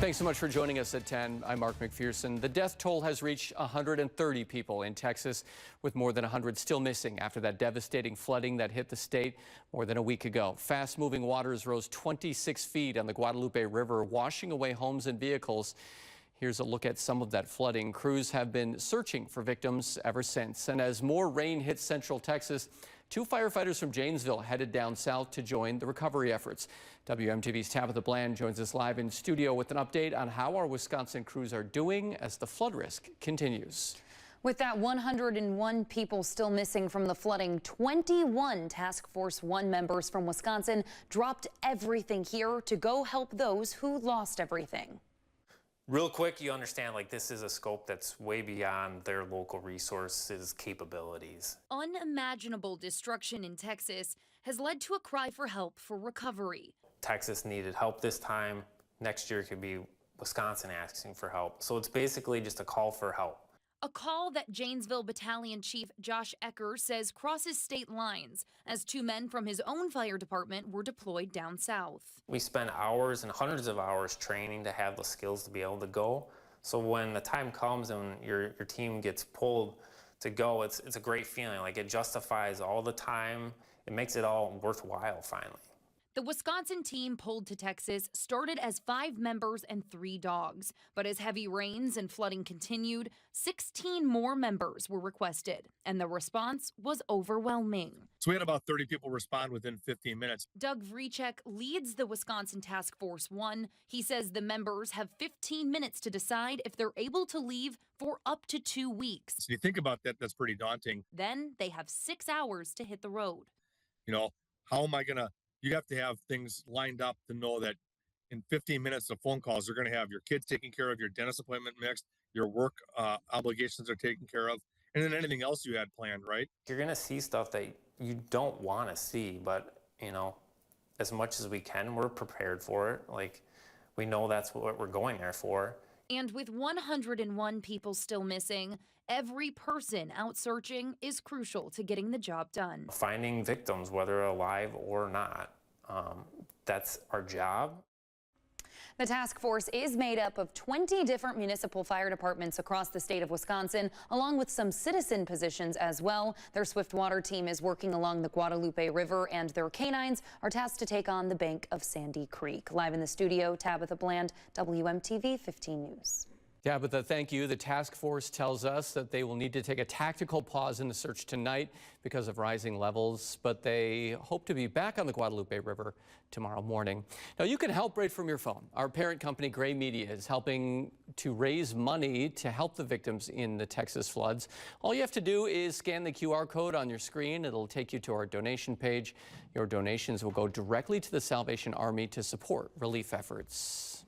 Thanks so much for joining us at 10. I'm Mark McPherson. The death toll has reached 130 people in Texas, with more than 100 still missing after that devastating flooding that hit the state more than a week ago. Fast-moving waters rose 26 feet on the Guadalupe River, washing away homes and vehicles. Here's a look at some of that flooding. Crews have been searching for victims ever since. And as more rain hits central Texas, 2 firefighters from Janesville headed down south to join the recovery efforts. WMTV's Tabitha Bland joins us live in studio with an update on how our Wisconsin crews are doing as the flood risk continues. With that 101 people still missing from the flooding, 21 Task Force 1 members from Wisconsin dropped everything here to go help those who lost everything. Real quick, you understand, like, this is a scope that's way beyond their local resources capabilities. Unimaginable destruction in Texas has led to a cry for help for recovery. Texas needed help this time. Next year could be Wisconsin asking for help. So it's basically just a call for help. A call that Janesville Battalion Chief Josh Ecker says crosses state lines, as 2 men from his own fire department were deployed down south. We spend hours and hundreds of hours training to have the skills to be able to go. So when the time comes and your team gets pulled to go, it's a great feeling. Like, it justifies all the time. It makes it all worthwhile finally. The Wisconsin team pulled to Texas started as 5 members and 3 dogs. But as heavy rains and flooding continued, 16 more members were requested, and the response was overwhelming. So we had about 30 people respond within 15 minutes. Doug Vrichek leads the Wisconsin Task Force 1. He says the members have 15 minutes to decide if they're able to leave for up to 2 weeks. So you think about that, that's pretty daunting. Then they have 6 hours to hit the road. You know, how am I going to... You have to have things lined up to know that in 15 minutes of phone calls, you're going to have your kids taken care of, your dentist appointment mixed, your work obligations are taken care of, and then anything else you had planned, right? You're going to see stuff that you don't want to see, but, you know, as much as we can, we're prepared for it. Like, we know that's what we're going there for. And with 101 people still missing, every person out searching is crucial to getting the job done. Finding victims, whether alive or not, that's our job. The task force is made up of 20 different municipal fire departments across the state of Wisconsin, along with some citizen positions as well. Their swift water team is working along the Guadalupe River, and their canines are tasked to take on the bank of Sandy Creek. Live in the studio, Tabitha Bland, WMTV 15 News. Tabitha, thank you. The task force tells us that they will need to take a tactical pause in the search tonight because of rising levels, but they hope to be back on the Guadalupe River tomorrow morning. Now, you can help right from your phone. Our parent company, Gray Media, is helping to raise money to help the victims in the Texas floods. All you have to do is scan the QR code on your screen. It'll take you to our donation page. Your donations will go directly to the Salvation Army to support relief efforts.